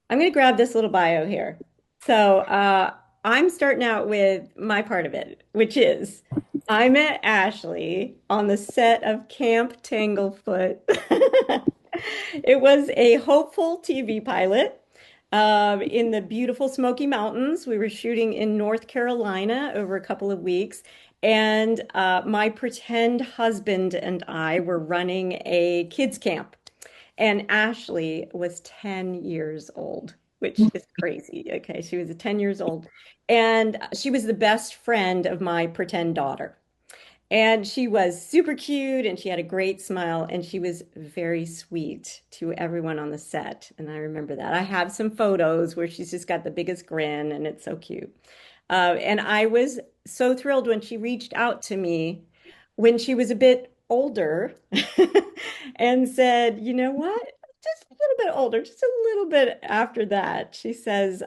I'm going to grab this little bio here. So I'm starting out with my part of it, which is I met Ashley on the set of Camp Tanglefoot. It was a hopeful TV pilot in the beautiful Smoky Mountains. We were shooting in North Carolina over a couple of weeks. And my pretend husband and I were running a kids camp. And Ashley was 10 years old, which is crazy. Okay, she was 10 years old. And she was the best friend of my pretend daughter. And she was super cute and she had a great smile and she was very sweet to everyone on the set. And I remember that. I have some photos where she's just got the biggest grin and it's so cute. And I was so thrilled when she reached out to me when she was a bit older and said, you know what? Just a little bit older, just a little bit after that. She says,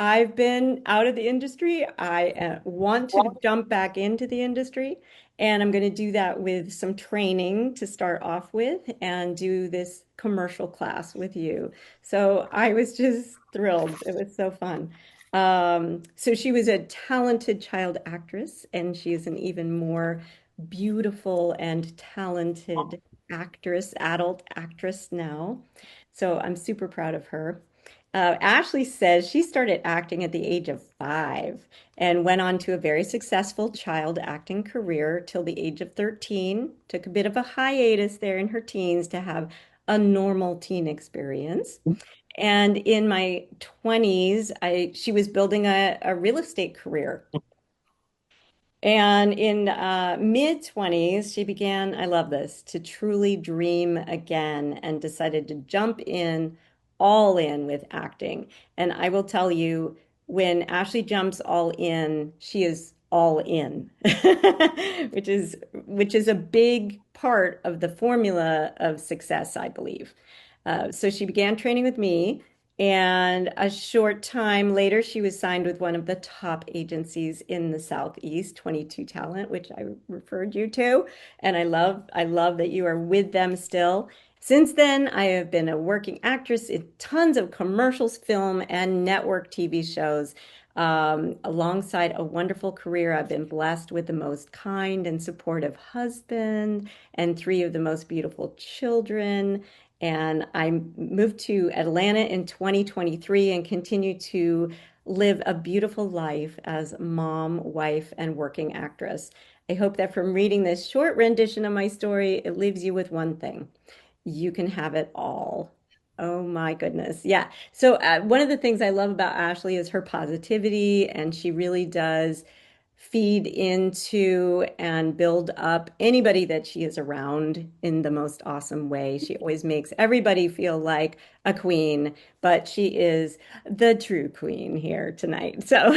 I've been out of the industry. I want to jump back into the industry. And I'm going to do that with some training to start off with and do this commercial class with you. So I was just thrilled. It was so fun. So she was a talented child actress, and she is an even more beautiful and talented actress, adult actress now. So I'm super proud of her. Ashley says she started acting at the age of 5 and went on to a very successful child acting career till the age of 13. Took a bit of a hiatus there in her teens to have a normal teen experience. And in my 20s, she was building a real estate career. And in mid 20s, she began, I love this, to truly dream again and decided to jump in all in with acting. And I will tell you, when Ashley jumps all in, she is all in, which is a big part of the formula of success, I believe. So she began training with me. And a short time later, she was signed with one of the top agencies in the Southeast, 22 Talent, which I referred you to. And I love that you are with them still. Since then, I have been a working actress in tons of commercials, film, and network TV shows. Alongside a wonderful career, I've been blessed with the most kind and supportive husband and 3 of the most beautiful children. And I moved to Atlanta in 2023 and continue to live a beautiful life as mom, wife, and working actress. I hope that from reading this short rendition of my story, it leaves you with one thing. You can have it all. Oh my goodness. Yeah. So, one of the things I love about Ashley is her positivity, and she really does feed into and build up anybody that she is around in the most awesome way. She always makes everybody feel like a queen, but she is the true queen here tonight. So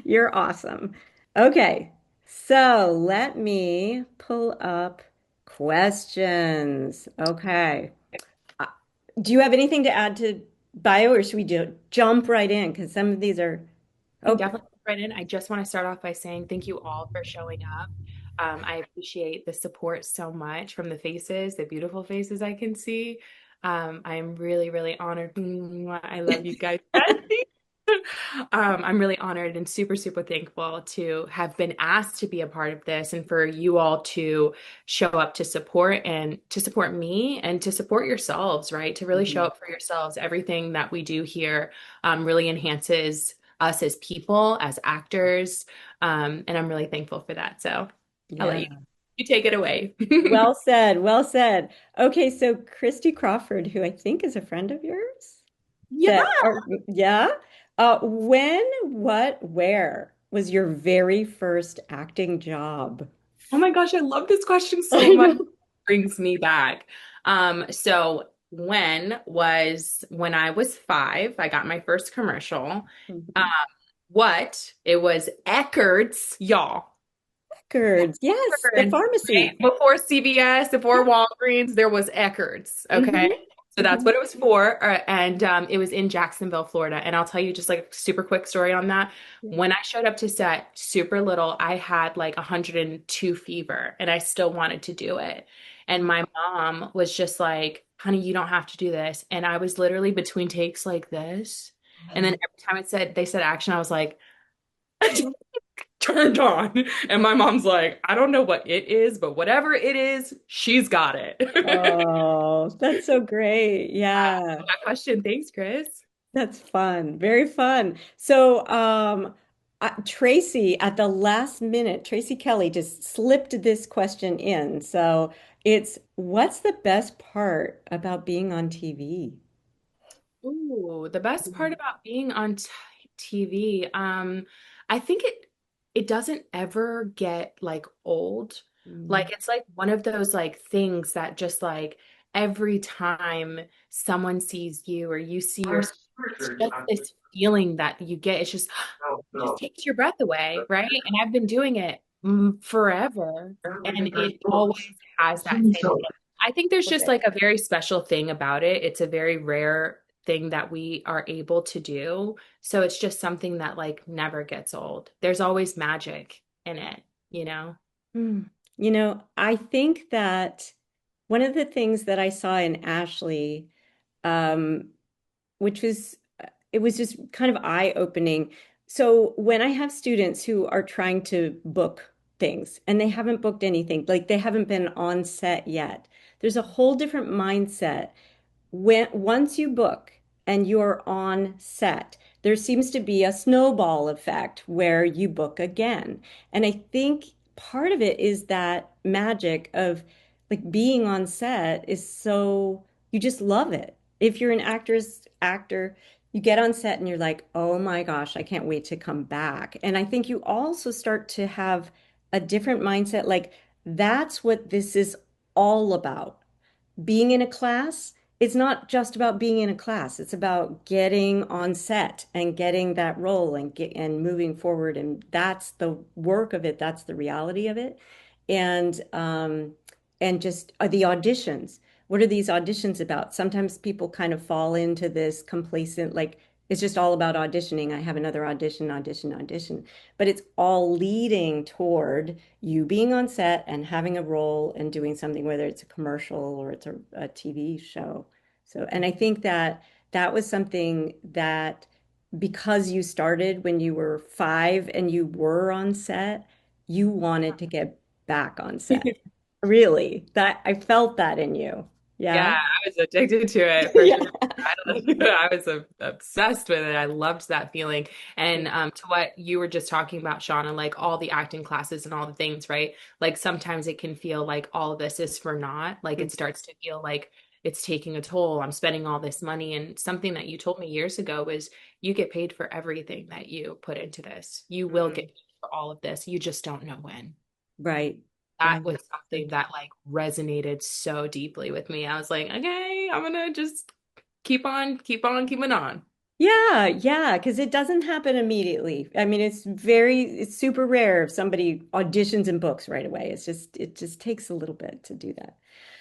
you're awesome. Okay, so let me pull up questions. Okay. Uh, Do you have anything to add to bio, or should we jump right in? Because some of these are, Can oh, definitely jump right in. I just want to start off by saying thank you all for showing up. I appreciate the support so much from the faces, the beautiful faces I can see. I'm really, really honored. I love you guys. I'm really honored and super, super thankful to have been asked to be a part of this and for you all to show up to support and to support me and to support yourselves, right? To really show Mhm. up for yourselves. Everything that we do here really enhances us as people, as actors. And I'm really thankful for that. So I'll let Yeah. you take it away. Well said. Well said. Okay, so Christy Crawford, who I think is a friend of yours, Yeah. that, yeah. When, what, where was your very first acting job? Oh my gosh, I love this question so I much. know. Brings me back. So when I was 5, I got my first commercial. Um, Mhm. what? It was Eckerd's, y'all. Records. Yes, the Eckerd's, right? pharmacy. Before CVS, before Walgreens, there was Eckerd's. Okay. Hmm. So that's Hmm. what it was for. And it was in Jacksonville, Florida. And I'll tell you just like a super quick story on that. When I showed up to set, super little, I had like 102 fever and I still wanted to do it. And my mom was just like, honey, you don't have to do this. And I was literally between takes like this. And then every time they said action, I was like, turned on. And my mom's like, I don't know what it is, but whatever it is, she's got it. Oh, that's so great. Yeah, That question. Thanks, Chris. that's fun. Very fun. So, Tracy, at the last minute, Tracy Kelly just slipped this question in. So it's, what's the best part about being on TV? Ooh, the best part about being on TV, I think it doesn't ever get like old. Mm. Like it's like one of those like things that just like every time someone sees you or you see your, it's just this feeling that you get. It's just it just takes your breath away, right? And I've been doing it forever, and it always has that same thing. I think there's just like a very special thing about it. It's a very rare thing that we are able to do. So it's just something that like never gets old. There's always magic in it, you know? Hmm. You know, I think that one of the things that I saw in Ashley, um, which was, it was just kind of eye-opening. So when I have students who are trying to book things and they haven't booked anything, like they haven't been on set yet, there's a whole different mindset when once you book and you're on set, there seems to be a snowball effect where you book again. And I think part of it is that magic of like being on set is so you just love it. If you're an actor, you get on set and you're like, "Oh my gosh, I can't wait to come back." And I think you also start to have a different mindset like that's what this is all about being in a class, it's not just about being in a class. It's about getting on set and getting that role and moving forward. And that's the work of it. That's the reality of it. And just the auditions. What are these auditions about? Sometimes people kind of fall into this complacent, like it's just all about auditioning. I have another audition, audition, audition. But it's all leading toward you being on set and having a role and doing something, whether it's a commercial or it's a TV show. So, and I think that that was something that because you started when you were 5 and you were on set, you wanted to get back on set. Really, that I felt that in you. Yeah, Yeah. I was addicted to it for Yeah. sure. I was obsessed with it. I loved that feeling. And to what you were just talking about, Shauna, like all the acting classes and all the things, right? Like sometimes it can feel like all of this is for naught. Like it starts to feel like it's taking a toll. I'm spending all this money. And something that you told me years ago was you get paid for everything that you put into this. You will get Mm. paid for all of this. You just don't know when. Right. That Right. was something that like resonated so deeply with me. I was like, okay, I'm gonna just keep on keeping on. Yeah, yeah, because it doesn't happen immediately. I mean, it's super rare if somebody auditions and books right away. It just takes a little bit to do that.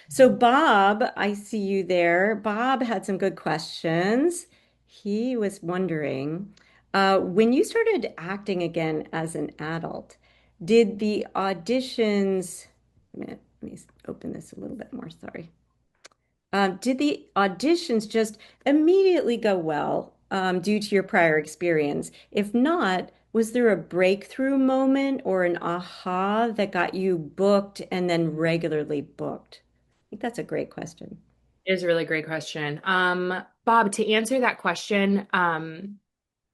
So Bob, I see you there. Bob had some good questions. He was wondering, when you started acting again as an adult, did the auditions, a minute, let me open this a little bit more, sorry. Did the auditions just immediately go well, due to your prior experience? If not, was there a breakthrough moment or an aha that got you booked and then regularly booked? I think that's a great question. It is a really great question. Bob, to answer that question,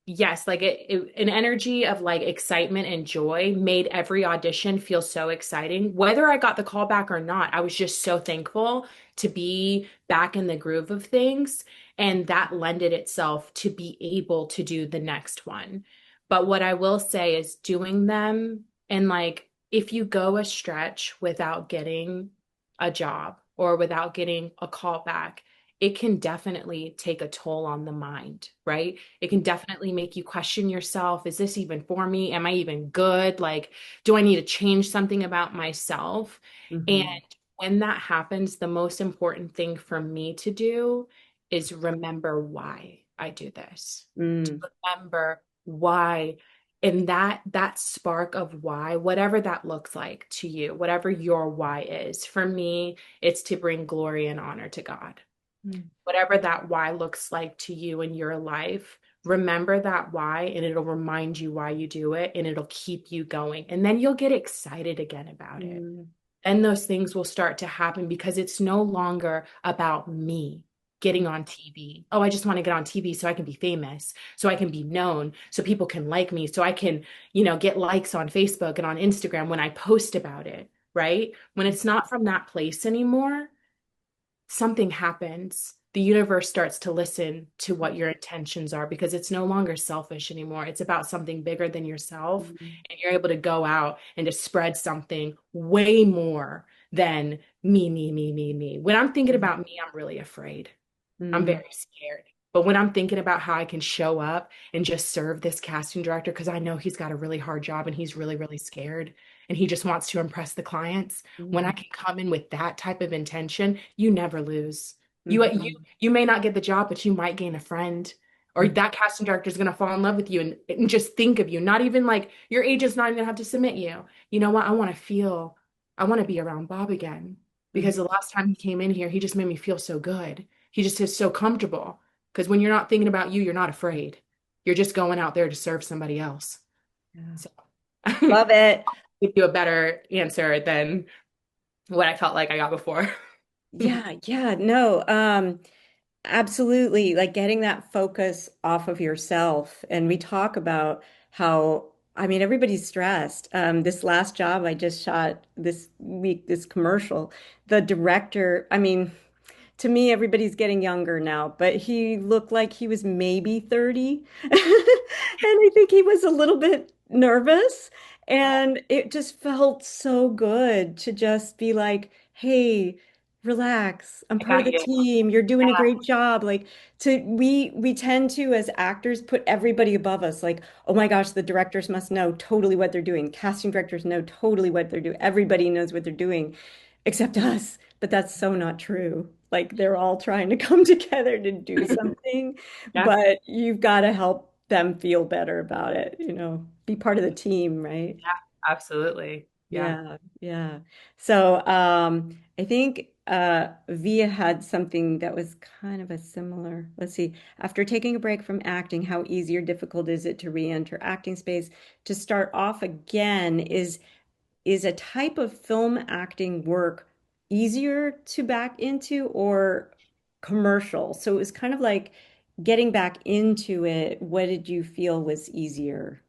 yes, like an energy of like excitement and joy made every audition feel so exciting. Whether I got the call back or not, I was just so thankful to be back in the groove of things. And that lended itself to be able to do the next one. But what I will say is doing them and like if you go a stretch without getting a job or without getting a call back, it can definitely take a toll on the mind, right? It can definitely make you question yourself. Is this even for me? Am I even good? Like, do I need to change something about myself? And Hmm. when that happens, the most important thing for me to do is remember why I do this. To Mm, remember why and that spark of why, whatever that looks like to you, whatever your why is. For me, it's to bring glory and honor to God. Mm. Whatever that why looks like to you in your life, remember that why and it'll remind you why you do it and it'll keep you going. And then you'll get excited again about it. Mm. And those things will start to happen because it's no longer about me getting on TV. Oh, I just want to get on TV so I can be famous, so I can be known, so people can like me, so I can, get likes on Facebook and on Instagram when I post about it, right? When it's not from that place anymore, something happens. The universe starts to listen to what your intentions are because it's no longer selfish anymore. It's about something bigger than yourself. Mm. And you're able to go out and to spread something way more than me, me, me, me, me. When I'm thinking about me, I'm really afraid. I'm Mm. very scared. But when I'm thinking about how I can show up and just serve this casting director, because I know he's got a really hard job and he's really, really scared and he just wants to impress the clients. When I Mm. can come in with that type of intention, you never lose. You you Mhm. you may not get the job, but you might gain a friend. Or Mhm. that casting director is going to fall in love with you and just think of you. Not even like your agent's not even going to have to submit you. You know what? I want to be around Bob again Mhm. because the last time he came in here, he just made me feel so good. He just is so comfortable. Because when you're not thinking about you, you're not afraid. You're just going out there to serve somebody else. Yeah. So Love it. give you a better answer than what I felt like I got before. Yeah, yeah, no, absolutely. Like getting that focus off of yourself. And we talk about how, I mean, everybody's stressed. This last job I just shot this week, this commercial, the director, I mean, to me, everybody's getting younger now, but he looked like he was maybe 30. And I think he was a little bit nervous. And it just felt so good to just be like, hey, relax. I'm I part of got the you. team. You're doing a Yeah, great job. Like we tend to as actors put everybody above us. Like, oh my gosh, the directors must know totally what they're doing. Casting directors know totally what they're doing. Everybody knows what they're doing except us. But that's so not true. Like they're all trying to come together to do something, yeah, but you've got to help them feel better about it, be part of the team, right? yeah, absolutely. Yeah. Yeah, yeah. So I think Via had something that was kind of a similar. Let's see. After taking a break from acting, how easy or difficult is it to re-enter acting space? To start off again, is a type of film acting work easier to back into or commercial? So it was kind of like getting back into it. What did you feel was easier?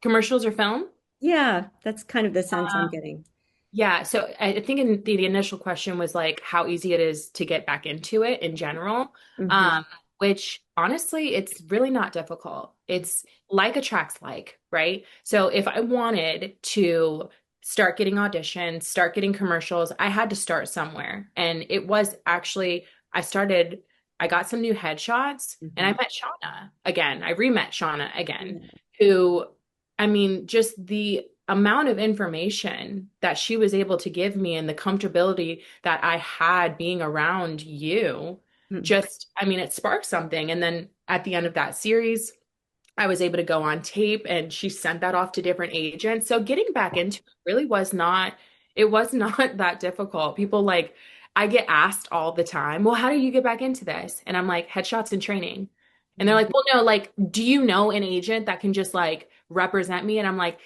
Commercials or film? Yeah, that's kind of the sense I'm getting. Yeah, so I think in the initial question was like how easy it is to get back into it in general, Hmm. which honestly, it's really not difficult. It's like attracts like, right? So if I wanted to start getting auditions, start getting commercials, I had to start somewhere. And it was actually, I got some new headshots and I Hmm. met Shauna again. I re-met Shauna again, Yeah. who, I mean, just the amount of information that she was able to give me and the comfortability that I had being around you, Mm. just, I mean, it sparked something. And then at the end of that series, I was able to go on tape and she sent that off to different agents. So getting back into it really it was not that difficult. People like, I get asked all the time, well, how do you get back into this? And I'm like, headshots and training. And they're Mm. like, well, no, like, do you know an agent that can just like represent me? And I'm like,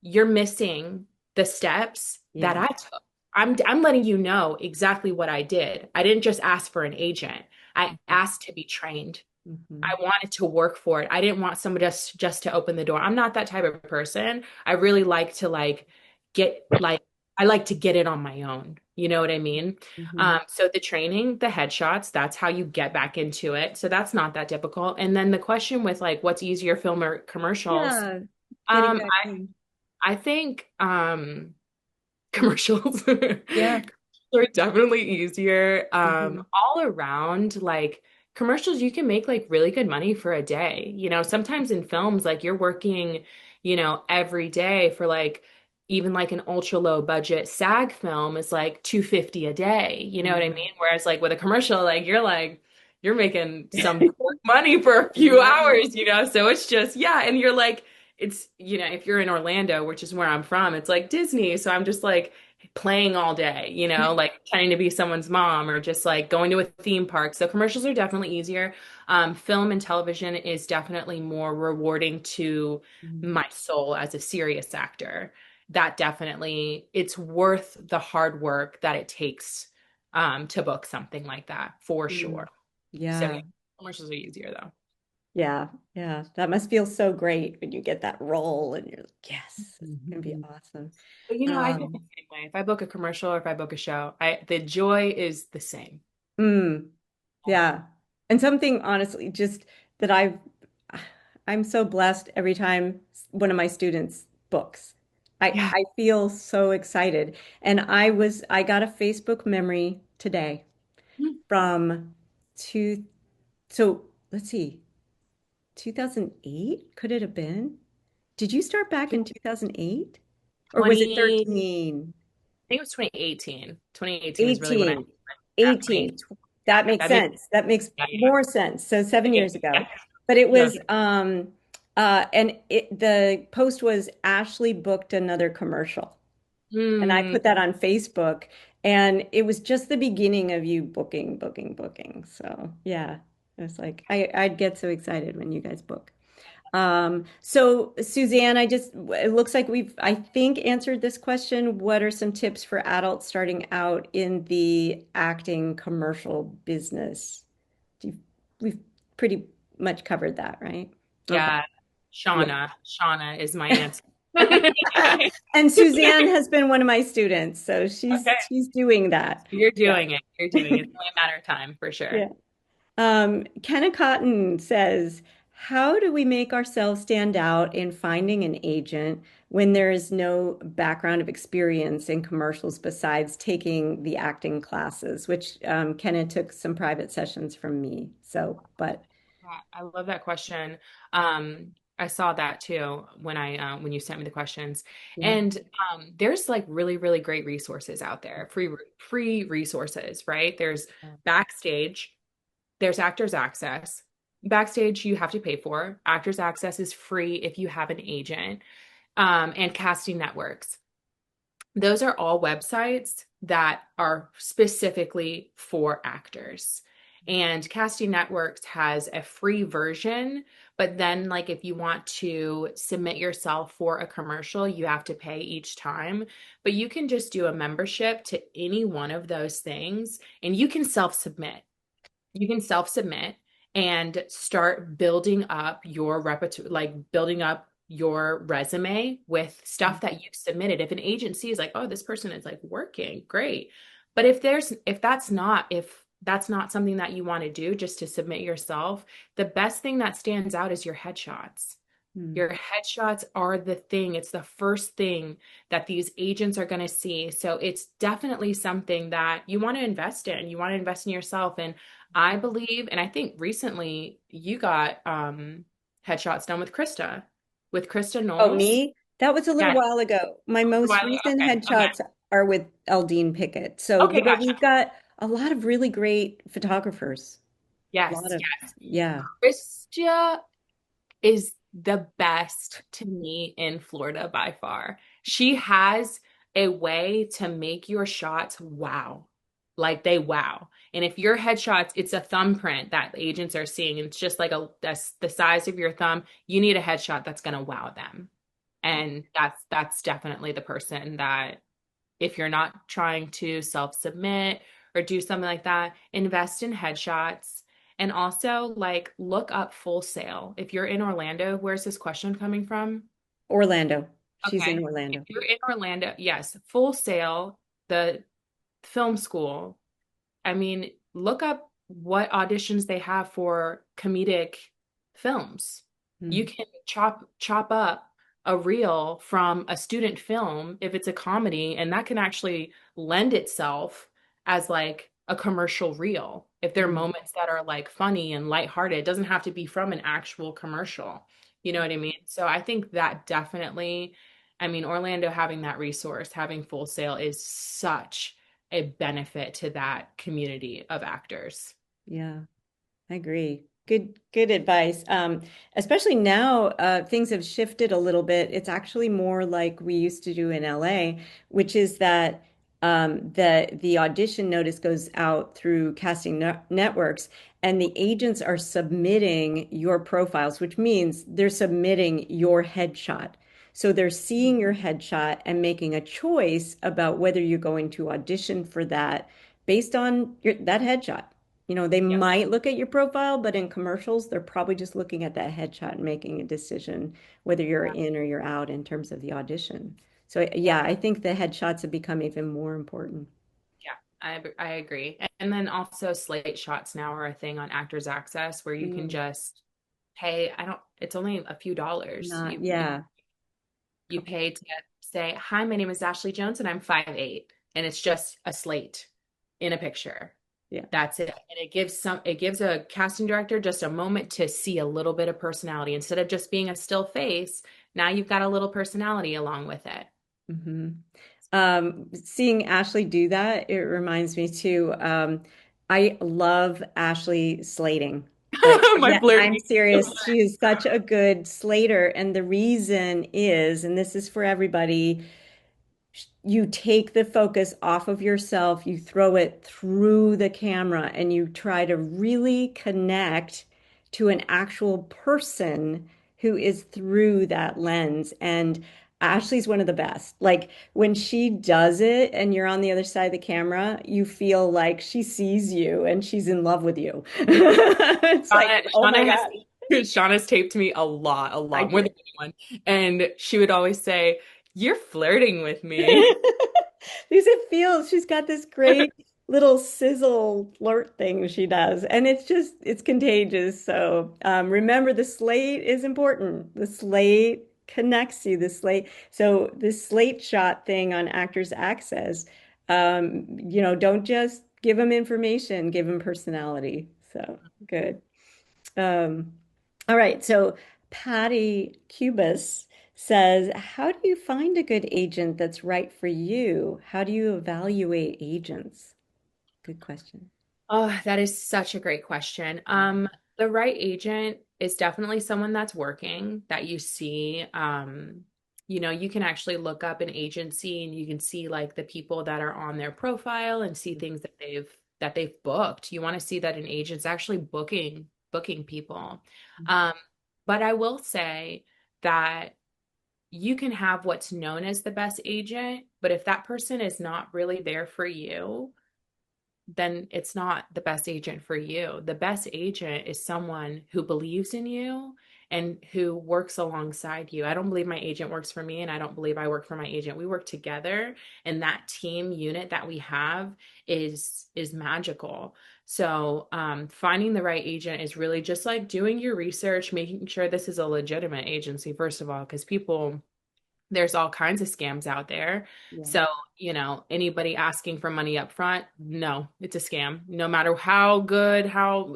you're missing the steps that Yeah. I took. I'm letting you know exactly what I did. I didn't just ask for an agent. I asked to be trained. Hmm. I wanted to work for it. I didn't want somebody just to open the door. I'm not that type of person. I really like to get like I like to get it on my own. You know what I mean? Hmm. So the training, the headshots, that's how you get back into it. So that's not that difficult. And then the question with like what's easier, film or commercials? Yeah, getting Um, back in. I think commercials Yeah. are definitely easier. Hmm. All around, like commercials, you can make like really good money for a day. Sometimes in films, like you're working, every day for like even like an ultra low budget SAG film is like 250 a day. You know what I Hmm. mean? Whereas like with a commercial, like you're making some money for a few Yeah. hours, So it's just, yeah. And you're like, if you're in Orlando, which is where I'm from, it's like Disney. So I'm just like, playing all day, like trying to be someone's mom or just like going to a theme park. So commercials are definitely easier. Film and television is definitely more rewarding to Mm. my soul as a serious actor. That definitely, it's worth the hard work that it takes to book something like that for Mm. sure. So yeah, Yeah. commercials are easier though. Yeah. Yeah. That must feel so great when you get that role and you're like, yes, it's gonna be Mhm. awesome. But I feel the Um, same way. If I book a commercial or if I book a show, the joy is the same. mm, yeah. And something honestly, just that I'm so blessed every time one of my students books. Yeah. I feel so excited. And I got a Facebook memory today from two, so let's see, 2008? Could it have been? Did you start back in 2008? Or was it 20, 13? I think it was 2018. 2018 is really when I 18. at 20. 18. That makes That makes sense. That makes yeah, more sense. So seven yeah, years yeah. ago. But it No, was and the post was Ashley booked another commercial. And I mm, put that on Facebook and it was just the beginning of you booking, booking, booking. So yeah, it was like I'd get so excited when you guys book. So Suzanne, it looks like I think, answered this question. What are some tips for adults starting out in the acting commercial business? Do you, we've pretty much covered that, right? Okay. yeah. Yeah. Shauna is my answer. And Suzanne has been one of my students, so Okay. she's doing that. You're Yeah. doing it. You're doing it. It's only a matter of time for sure. Yeah. Kenna Cotton says, how do we make ourselves stand out in finding an agent when there is no background of experience in commercials besides taking the acting classes, which Kenna took some private sessions from me. So, but Yeah, I love that question. I saw that too when you sent me the questions. yeah. And there's like really, really great resources out there, free resources, right? There's Backstage, there's Actors Access. Backstage you have to pay for. Actors Access is free if you have an agent. And Casting Networks. Those are all websites that are specifically for actors. And Casting Networks has a free version, but then, like, if you want to submit yourself for a commercial, you have to pay each time. But you can just do a membership to any one of those things and you can self submit. You can self submit and start building up your repertoire, like building up your resume with stuff that you've submitted. If an agency is like, oh, this person is like working, great. But if that's not something that you want to do just to submit yourself, the best thing that stands out is your headshots. Mm. Your headshots are the thing. It's the first thing that these agents are going to see. So it's definitely something that you want to invest in. You want to invest in yourself. And I believe, and I think recently you got headshots done with Krista Oh, Knowles. me? That was a little Yeah, while ago. My a most while ago. recent Okay, okay, headshots are with Eldine Pickett. So, okay, but gotcha. we've got a lot of really great photographers. A lot Yes, of, yes. yeah. Krista is the best to me in Florida by far. She has a way to make your shots wow. Like they wow. And if your headshots, it's a thumbprint that agents are seeing, and it's just like that's the size of your thumb, you need a headshot that's going to wow them. And that's definitely the person that if you're not trying to self-submit or do something like that, invest in headshots and also like look up Full Sail. If you're in Orlando, where's this question coming from? Orlando. She's in Okay. If Orlando. you're in Orlando, yes, Full Sail, the film school. I mean, look up what auditions they have for comedic films. You Mm. can chop up a reel from a student film if it's a comedy, and that can actually lend itself as like a commercial reel. If there are Mm. moments that are like funny and lighthearted, it doesn't have to be from an actual commercial. You know what I mean? So I think that definitely, I mean, Orlando having that resource, having Full Sail is such a benefit to that community of actors. Yeah, I agree. Good advice. Especially now, things have shifted a little bit. It's actually more like we used to do in LA, which is that the audition notice goes out through casting networks, and the agents are submitting your profiles, which means they're submitting your headshot. So they're seeing your headshot and making a choice about whether you're going to audition for that based on that headshot. They Yeah. might look at your profile, but in commercials, they're probably just looking at that headshot and making a decision whether you're in or you're out in terms of the audition. So Yeah. yeah, I think the headshots have become even more important. Yeah, I agree. And then also slate shots now are a thing on Actors Access where you can Mm, just pay, I don't, it's only a few dollars. not, You yeah. you Okay. pay to say, "Hi, my name is Ashley Jones and I'm 5'8," and it's just a slate in a picture. Yeah. That's it. And it gives a casting director just a moment to see a little bit of personality instead of just being a still face. Now you've got a little personality along with it. Hmm. Seeing Ashley do that, it reminds me too. I love Ashley slating. Like, My yeah, I'm flirting. serious. She is such a good slater. And the reason is, and this is for everybody, you take the focus off of yourself, you throw it through the camera, and you try to really connect to an actual person who is through that lens. And Ashley's one of the best. Like when she does it and you're on the other side of the camera, you feel like she sees you and she's in love with you. It's like, oh my Shauna has God, Shauna's taped me a I lot more do. than anyone, and she would always say, "You're flirting with me." Because it feels she's got this great little sizzle flirt thing she does, and it's contagious. So remember, the slate is important. The slate connects you. The slate. So this slate shot thing on Actors Access, don't just give them information, give them personality. So good. Um, all right. So Patty Cubis says, how do you find a good agent that's right for you? How do you evaluate agents? Good question. Oh, that is such a great question. The right agent is definitely someone that's working that you see. You can actually look up an agency and you can see like the people that are on their profile and see things that they've booked. You want to see that an agent's actually booking people. Um, but I will say that you can have what's known as the best agent, but if that person is not really there for you, then it's not the best agent for you. The best agent is someone who believes in you and who works alongside you. I don't believe my agent works for me, and I don't believe I work for my agent. We work together, and that team unit that we have is magical. So, finding the right agent is really just like doing your research, making sure this is a legitimate agency, first of all, because there's all kinds of scams out there. Yeah. So, anybody asking for money up front, no, it's a scam. No matter how good,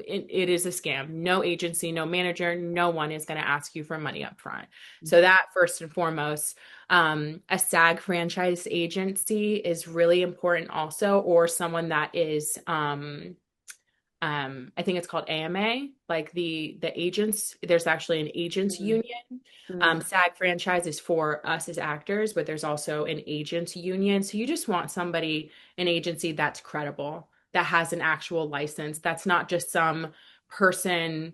it is a scam. No agency, no manager, no one is going to ask you for money up front. So that first and foremost, a SAG franchise agency is really important also, or someone that is, I think it's called AMA, like the agents. There's actually an agents Mm, union. mm, SAG franchise is for us as actors, but there's also an agents union. So you just want an agency that's credible, that has an actual license, that's not just some person,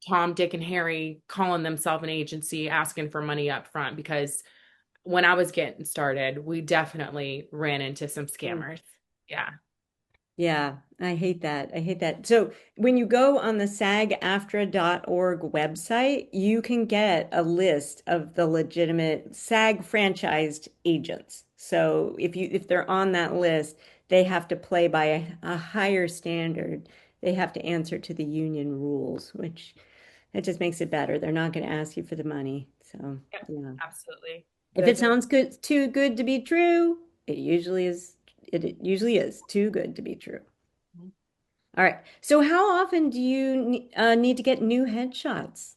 Tom, Dick, and Harry calling themselves an agency asking for money up front. Because when I was getting started, we definitely ran into some mm. scammers. Yeah. Yeah, I hate that. I hate that. So when you go on the SAG-AFTRA.org website, you can get a list of the legitimate SAG franchised agents. So if they're on that list, they have to play by a higher standard. They have to answer to the union rules, which it just makes it better. They're not going to ask you for the money. So, Yep, yeah. absolutely. If it Those are sounds good, too good to be true, it usually is. It usually is too good to be true. All right. So how often do you need to get new headshots?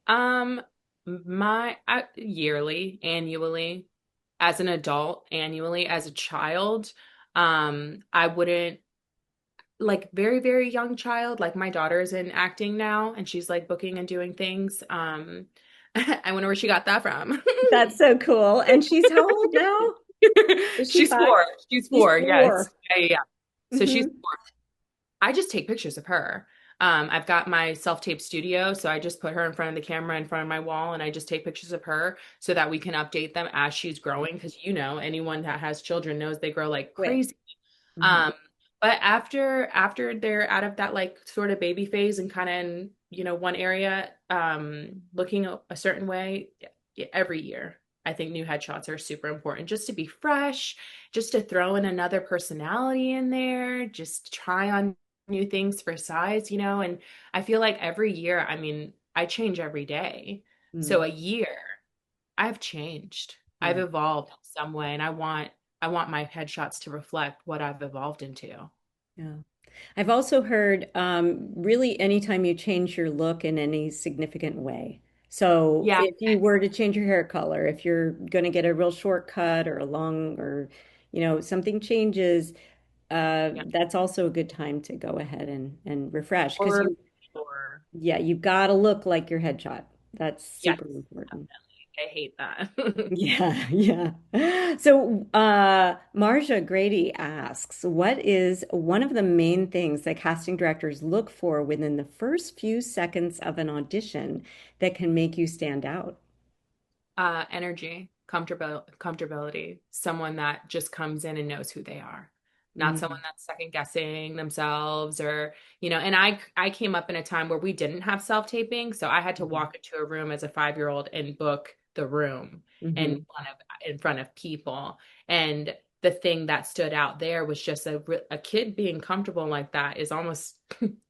um my yearly, annually, as an adult, annually, as a child. I wouldn't, like, very, very young child, like my daughter is in acting now and she's like booking and doing things. I wonder where she got that from. That's so cool. And she's how old now? Is she She's five? four. She's She's four. Yes. four. Yeah, yeah, yeah. So she's Hmm. four. I just take pictures of her. I've got my self-tape studio, so I just put her in front of the camera in front of my wall, and I just take pictures of her so that we can update them as she's growing. Because anyone that has children knows they grow like Quick. crazy. Hmm. Um, but after they're out of that like sort of baby phase and kind of in, one area, looking a certain way, every year, I think new headshots are super important just to be fresh, just to throw in another personality in there, just try on new things for size. And I feel like every year, I mean, I change every day. So Mm. a year, I've changed. I've Yeah. evolved in some way, and I want my headshots to reflect what I've evolved into. Yeah. I've also heard really anytime you change your look in any significant way. So Yeah, if you were to change your hair color, if you're going to get a real short cut or a long or something changes, yeah, that's also a good time to go ahead and refresh because for you sure. yeah, you've got to look like your headshot. That's Yes, super important. I hate that. Yeah, yeah. So, Marcia Grady asks, what is one of the main things that casting directors look for within the first few seconds of an audition that can make you stand out? Energy, comfortability, someone that just comes in and knows who they are, not someone Mm, that's second guessing themselves and I came up in a time where we didn't have self-taping, so I had to mhm, walk into a room as a 5-year-old and book the room in mhm, front of people. And the thing that stood out there was just a kid being comfortable like that is almost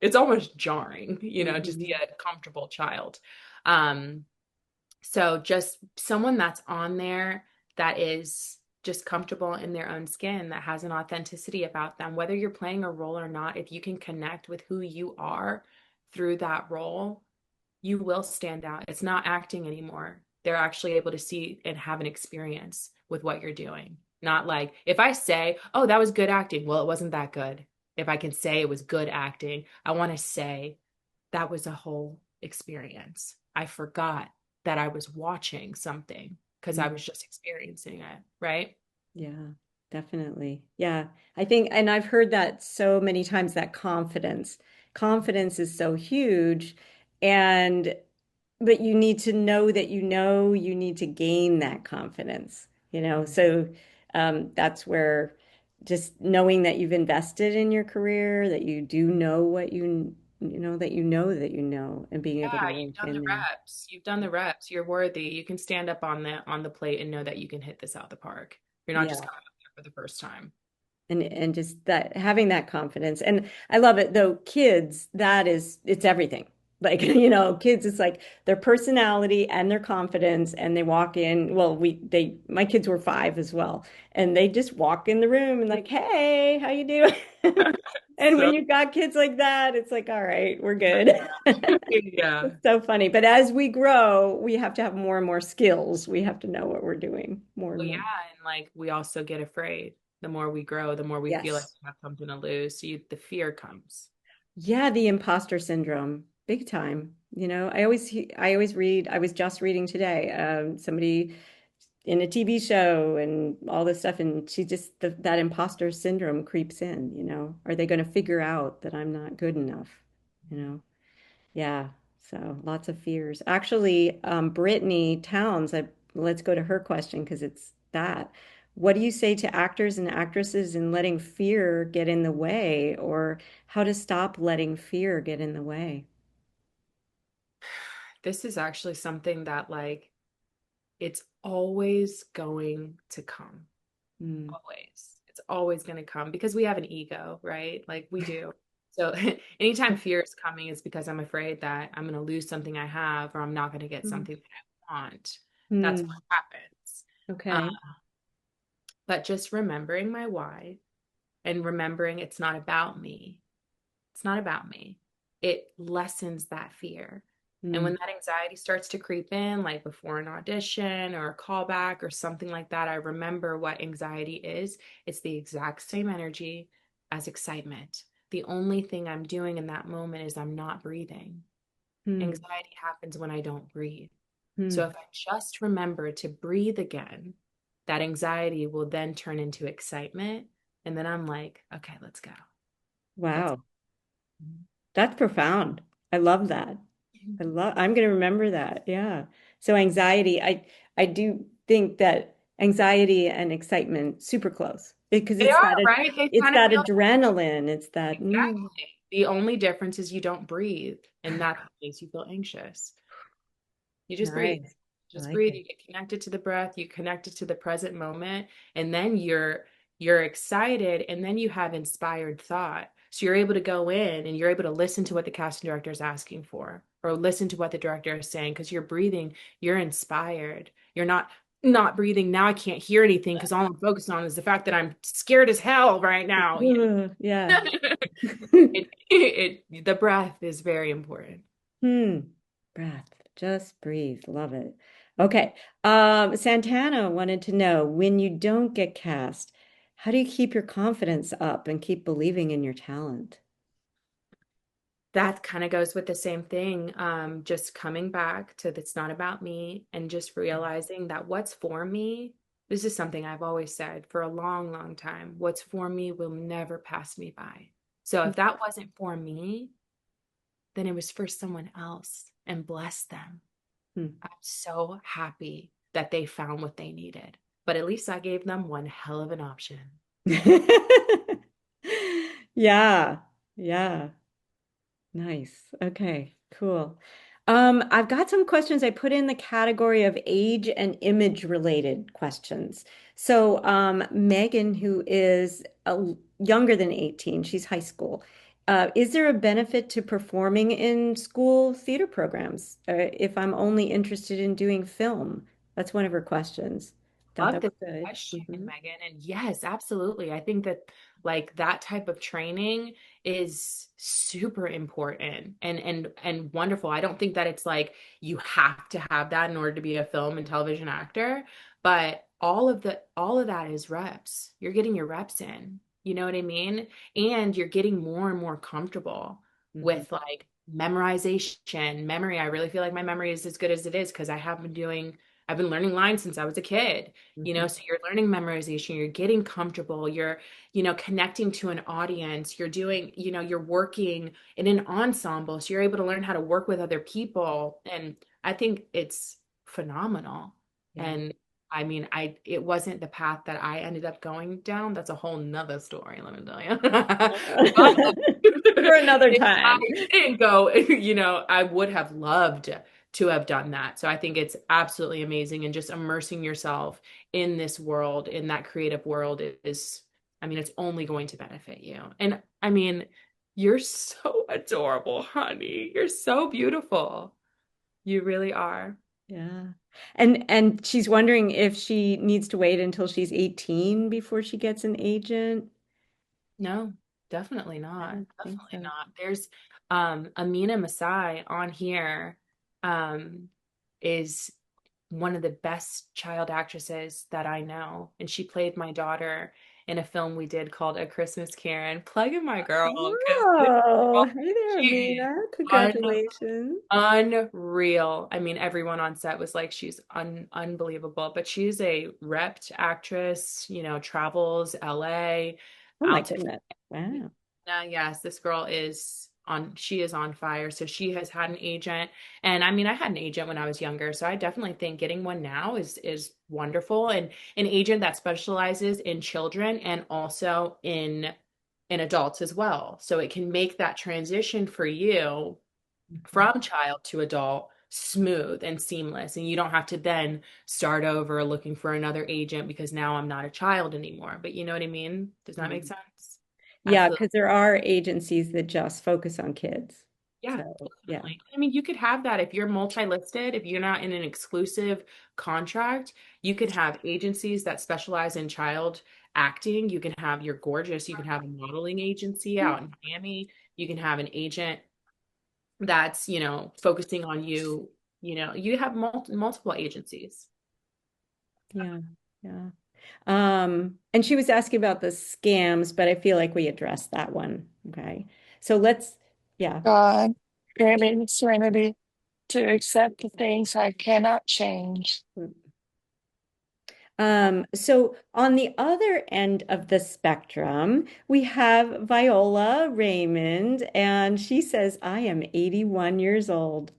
it's almost jarring, to see mhm, a comfortable child. Um, so just someone that's on there that is just comfortable in their own skin, that has an authenticity about them, whether you're playing a role or not, if you can connect with who you are through that role, you will stand out. It's not acting anymore. They're actually able to see and have an experience with what you're doing. Not like if I say, oh, that was good acting. Well, it wasn't that good. If I can say it was good acting, I want to say that was a whole experience. I forgot that I was watching something because I mm. was just experiencing it, right? Yeah, definitely. Yeah, I think, and I've heard that so many times that confidence is so huge. And but you need to know that you need to gain that confidence. So that's where just knowing that you've invested in your career, that you do know what that you know, and being able to Yeah, you've work done the in there. reps. You've done the reps. You're worthy. You can stand up on the plate and know that you can hit this out the park. You're not just Yeah. coming up there for the first time. And just that having that confidence. And I love it though, kids, it's everything. Like, kids, it's like their personality and their confidence, and they walk in. Well, my kids were 5 as well, and they just walk in the room and like, hey, how you doing? And when So you've got kids like that, it's like, all right, we're good. yeah. It's so funny. But as we grow, we have to have more and more skills. We have to know what we're doing more and Well, yeah, more. and like we also get afraid. The more we grow, the more we feel like Yes. we have something to lose. So the fear comes. Yeah, the imposter syndrome, big time. I always read, I was just reading today, somebody in a TV show and all this stuff, and that imposter syndrome creeps in. Are they going to figure out that I'm not good enough? You know? Yeah. So lots of fears. Actually, Brittany Towns, let's go to her question because it's that. What do you say to actors and actresses in letting fear get in the way, or how to stop letting fear get in the way? This is actually something that like it's always going to come. Mm. Always. It's always going to come because we have an ego, right? Like we do. So anytime fear is coming, it's because I'm afraid that I'm going to lose something I have or I'm not going to get Mm. something that I want. That's what Mm. happens. Uh, Okay. but just remembering my why and remembering it's not about me. It's not about me. It lessens that fear. And when Mm. that anxiety starts to creep in, like before an audition or a callback or something like that, I remember what anxiety is. It's the exact same energy as excitement. The only thing I'm doing in that moment is I'm not breathing. Mm. Anxiety happens when I don't breathe. So Mm. if I just remember to breathe again, that anxiety will then turn into excitement. And then I'm like, okay, let's go. Let's Wow. go. That's profound. I love that. I'm going to remember that. Yeah. So anxiety, I do think that anxiety and excitement super close because They are, right? They it's kind of that feel adrenaline. It's that exactly. The only difference is you don't breathe, and that makes you feel anxious. You just breathe. nice. I Just like breathe. it. You get connected to the breath, you connect it to the present moment, and then you're excited, and then you have inspired thought. So you're able to go in and you're able to listen to what the casting director is asking for, or listen to what the director is saying, because you're breathing, you're inspired. You're not breathing. Now I can't hear anything because all I'm focused on is the fact that I'm scared as hell right now. Ugh, yeah. The breath is very important. Hmm. Breath. Just breathe. Love it. Okay. Santana wanted to know when you don't get cast, how do you keep your confidence up and keep believing in your talent? That kind of goes with the same thing. Just coming back to it's not about me and just realizing that what's for me, this is something I've always said for a long, long time. What's for me will never pass me by. So if that wasn't for me, then it was for someone else and bless them. Hmm. I'm so happy that they found what they needed. But at least I gave them one hell of an option. Yeah. Yeah. Nice. Okay, cool. I've got some questions I put in the category of age and image related questions. So, Megan, who is younger than 18, she's high school. Is there a benefit to performing in school theater programs if I'm only interested in doing film? That's one of her questions. Thought Love that this was good. question, Mhm. Megan. And yes, absolutely. I think that like that type of training is super important and wonderful. I don't think that it's like you have to have that in order to be a film and television actor, but all of that is reps. You're getting your reps in. You know what I mean? And you're getting more and more comfortable Mhm. with like memorization, memory. I really feel like my memory is as good as it is because I've been learning lines since I was a kid, you Mhm. know, so you're learning memorization, you're getting comfortable, you're, you know, connecting to an audience, you're doing, you know, you're working in an ensemble, so you're able to learn how to work with other people. And I think it's phenomenal. Yeah. And I mean, it wasn't the path that I ended up going down. That's a whole nother story, let me tell you. But For another if I time. didn't go, you know, I would have loved to have done that. So I think it's absolutely amazing. And just immersing yourself in this world, in that creative world is, I mean, it's only going to benefit you. And I mean, you're so adorable, honey. You're so beautiful. You really are. Yeah. And she's wondering if she needs to wait until she's 18 before she gets an agent. No, definitely I not. don't think Definitely so. not. There's Amina Masai on here um is one of the best child actresses that I know. And she played my daughter in a film we did called A Christmas Karen. Plugging my girl because Oh, hey there, she is Amina. un Congratulations. unreal. I mean, everyone on set was like, she's unbelievable. But she's a repped actress, you know, travels LA Oh my out to goodness. Wow. yes, this girl she is on fire. So she has had an agent. And I mean, I had an agent when I was younger. So I definitely think getting one now is wonderful. And an agent that specializes in children and also in adults as well. So it can make that transition for you Mhm. from child to adult smooth and seamless. And you don't have to then start over looking for another agent because now I'm not a child anymore. But you know what I mean? Does that make Mhm. sense? Yeah, Absolutely. because there are agencies that just focus on kids. Yeah, So, yeah. definitely. I mean, you could have that if you're multi-listed, if you're not in an exclusive contract, you could have agencies that specialize in child acting. You can have You're Gorgeous. You can have a modeling agency out in Miami. You can have an agent that's, you know, focusing on you. You know, you have multiple agencies. Yeah. Yeah. And she was asking about the scams, but I feel like we addressed that one. Okay. So yeah. God, grant me the serenity to accept the things I cannot change. So on the other end of the spectrum, we have Viola Raymond, and she says, I am 81 years old.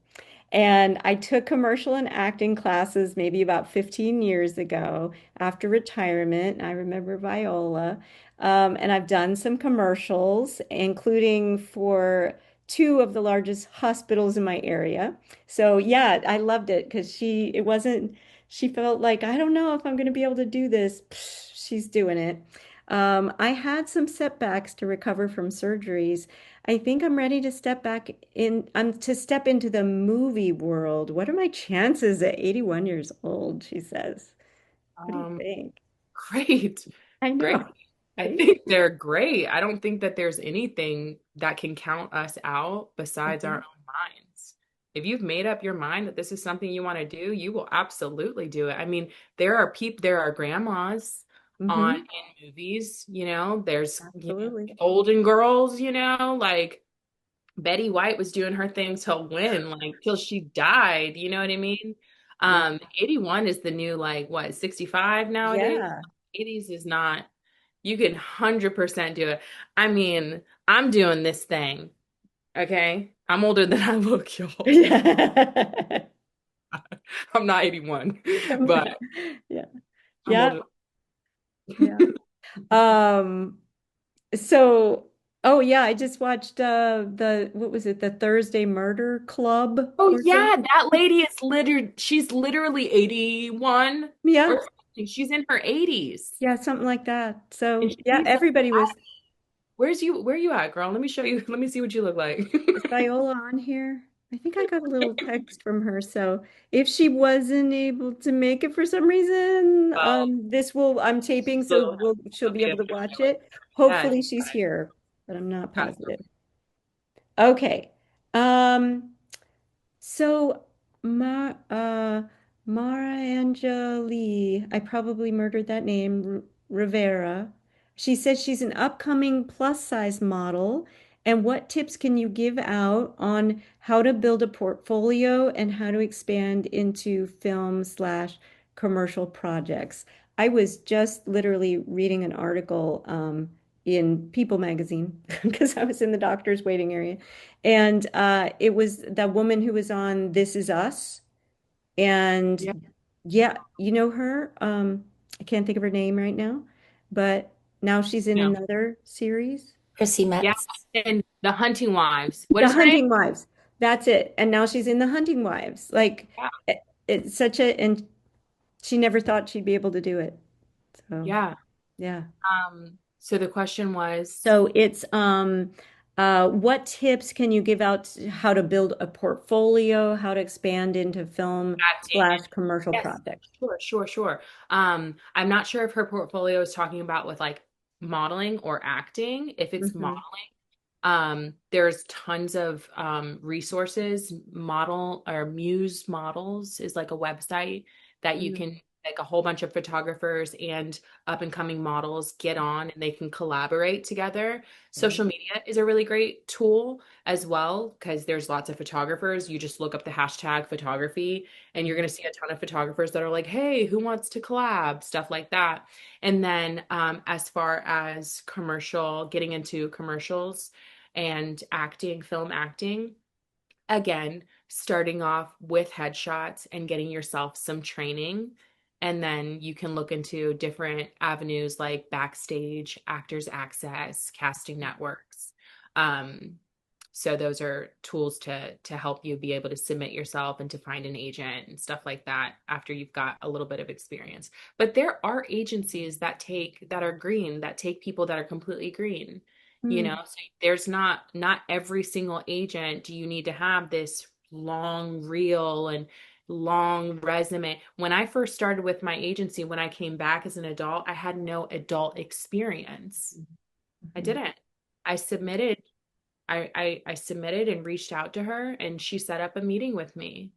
And I took commercial and acting classes maybe about 15 years ago after retirement. I remember Viola. And I've done some commercials, including for two of the largest hospitals in my area. So yeah, I loved it because it wasn't, she felt like, I don't know if I'm going to be able to do this. Psh, she's doing it. I had some setbacks to recover from surgeries. I think I'm ready to step into the movie world. What are my chances at 81 years old, she says. What do you Um, think? Great. I Great. know, I right? think they're great. I don't think that there's anything that can count us out besides our Mhm. own minds. If you've made up your mind that this is something you want to do, you will absolutely do it. I mean, there are grandmas on Hmm. in movies, there's, Absolutely. Golden Girls, like Betty White was doing her thing till when, like till she died, you know what I mean? Yeah. 81 is the new like what, 65 nowadays? Yeah. 80s is not, you can 100% do it. I mean, I'm doing this thing, okay? I'm older than I look, y'all. Yeah. I'm not 81, but Yeah. I'm Yeah. older. Yeah. Um, so, oh yeah, I just watched what was it, the Thursday Murder Club Oh or yeah, something? that lady is she's literally 81 Yeah. or something. She's in her 80s. Yeah, something like that. And So she yeah, needs like everybody was. where you at, girl? Let me show you. Let me see what you look like. Is Viola on here? I think I got a little text from her. So if she wasn't able to make it for some reason, Well, I'm taping, so she'll she'll she'll be be able able to to watch show it. it. Yes, Hopefully she's here, but I'm not positive. absolutely. Okay. Um, so Mara Angelou, I probably murdered that name, Rivera. She says she's an upcoming plus size model. And what tips can you give out on how to build a portfolio and how to expand into film slash commercial projects? I was just literally reading an article in People magazine because I was in the doctor's waiting area. And it was the woman who was on This Is Us. Yeah. And yeah, you know her. I can't think of her name right now, but now she's in No. another series. Chrissy Yeah. Metz. And the Hunting Wives. What The is her name? Hunting Wives. That's it. And now she's in The Hunting Wives. Like Yeah. it's such and she never thought she'd be able to do it. So, Yeah. yeah. So the question was So it's what tips can you give out how to build a portfolio, how to expand into film acting. slash commercial Yes, projects? sure. I'm not sure if her portfolio is talking about with like modeling or acting. If it's Hmm. modeling, there's tons of resources. Model or Muse Models is like a website that you can like a whole bunch of photographers and up and coming models get on and they can collaborate together. Social media is a really great tool as well because there's lots of photographers. You just look up the hashtag photography and you're going to see a ton of photographers that are like, hey, who wants to collab? Stuff like that. And then as far as getting into commercials and acting, film acting, again, starting off with headshots and getting yourself some training. And then you can look into different avenues like Backstage, Actors Access, casting networks. Um, so those are tools to help you be able to submit yourself and to find an agent and stuff like that after you've got a little bit of experience. But there are agencies that are green, that take people that are completely green. Mm-hmm. So there's not every single agent do you need to have this long reel and long resume. When I first started with my agency, when I came back as an adult, I had no adult experience. I didn't. I submitted I submitted and reached out to her and she set up a meeting with me.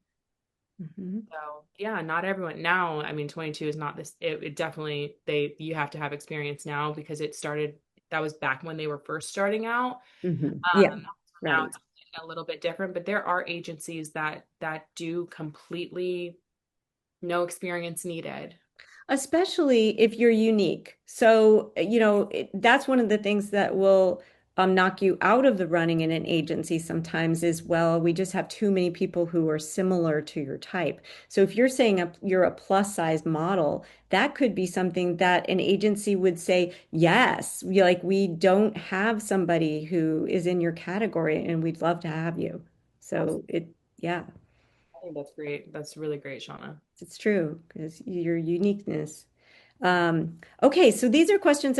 Hmm. So yeah, not everyone now. I mean, 22 is not this. It definitely you have to have experience now because that was back when they were first starting out. Hmm. Yeah, Now right. it's a little bit different, but there are agencies that do completely no experience needed. especially if you're unique. So, that's one of the things that will knock you out of the running in an agency sometimes is, well, we just have too many people who are similar to your type. So if you're saying you're a plus size model, that could be something that an agency would say, yes, we don't have somebody who is in your category and we'd love to have you. So Absolutely. yeah. I think that's great. That's really great, Shauna. It's true because your uniqueness. Okay, so these are questions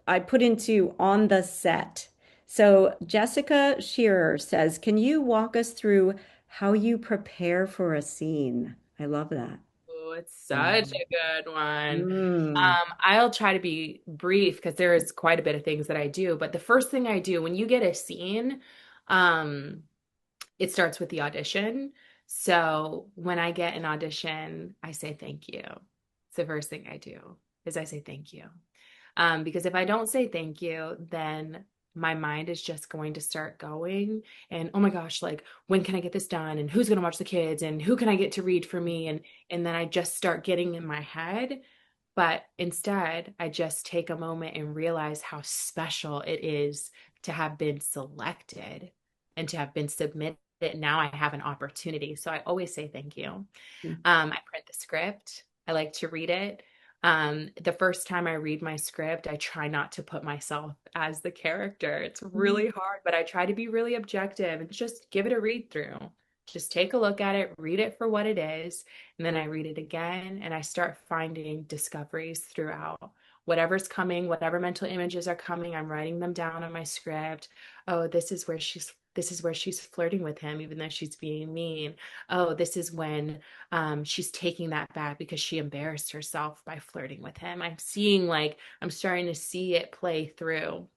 I put into on the set. So Jessica Shearer says, "Can you walk us through how you prepare for a scene?" I love that. Oh, it's such Um, a good one. mm, I'll try to be brief because there is quite a bit of things that I do. But the first thing I do when you get a scene, um, it starts with the audition. So when I get an audition, I say thank you. It's the first thing I do is I say thank you. Because if I don't say thank you, then my mind is just going to start going and oh my gosh, like when can I get this done? And who's going to watch the kids? And who can I get to read for me? And then I just start getting in my head. But instead, I just take a moment and realize how special it is to have been selected and to have been submitted. Now I have an opportunity. So I always say thank you. I print the script. I like to read it. The first time I read my script, I try not to put myself as the character. It's really hard, but I try to be really objective and just give it a read through. Just take a look at it, read it for what it is, and then I read it again and I start finding discoveries throughout. Whatever's coming, whatever mental images are coming, I'm writing them down on my script. Oh, this is where she's flirting with him even though she's being mean. Oh, this is when she's taking that back because she embarrassed herself by flirting with him. I'm starting to see it play through.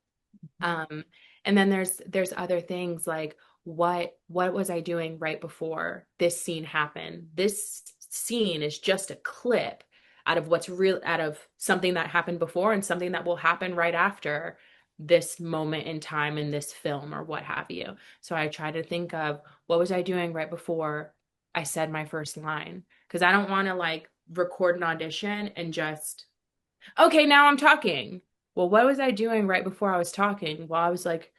Um, and then there's other things like what was I doing right before this scene happened? This scene is just a clip out of what's real, out of something that happened before and something that will happen right after this moment in time in this film or what have you. So I try to think of what was I doing right before I said my first line because I don't want to like record an audition and just okay, now I'm talking. Well, what was I doing right before I was talking? Well, I was like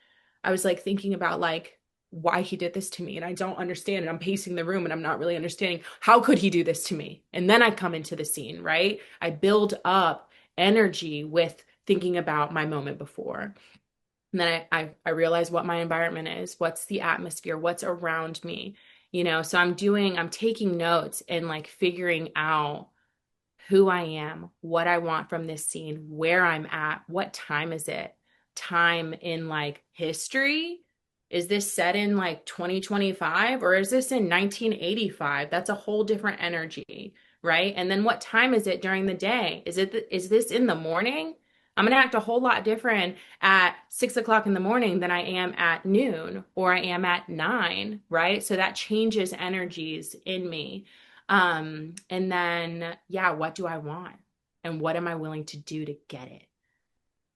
thinking about like why he did this to me and I don't understand and I'm pacing the room and I'm not really understanding how could he do this to me? And then I come into the scene, right? I build up energy with thinking about my moment before. And then I realize what my environment is, what's the atmosphere, what's around me, so I'm taking notes and like figuring out who I am, what I want from this scene, where I'm at, what time is it? Time in like history? Is this set in like 2025 or is this in 1985? That's a whole different energy, right? And then what time is it during the day? Is this in the morning? I'm gonna act a whole lot different at 6 o'clock in the morning than I am at noon or I am at 9, right? So that changes energies in me. And then, yeah, what do I want? And what am I willing to do to get it?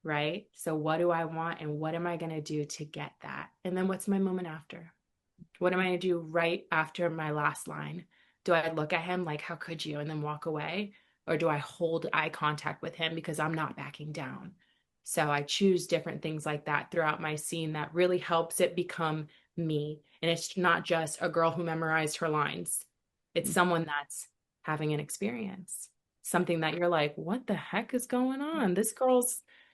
Right? So, what do I want? And what am I going to do to get that? And then, what's my moment after? What am I going to do right after my last line? Do I look at him like, how could you? And then walk away? Or do I hold eye contact with him because I'm not backing down? So, I choose different things like that throughout my scene that really helps it become me. And it's not just a girl who memorized her lines, it's someone that's having an experience, something that you're like, what the heck is going on?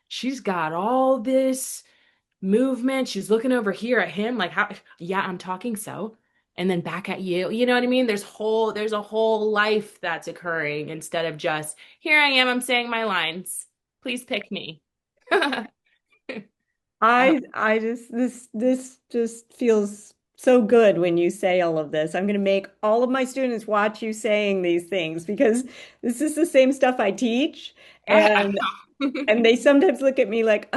She's got all this movement. She's looking over here at him like how yeah, I'm talking so. And then back at you. You know what I mean? There's a whole life that's occurring instead of just here I am, I'm saying my lines. Please pick me. I hope. I just this just feels so good when you say all of this. I'm going to make all of my students watch you saying these things because this is the same stuff I teach, I and know. and they sometimes look at me like,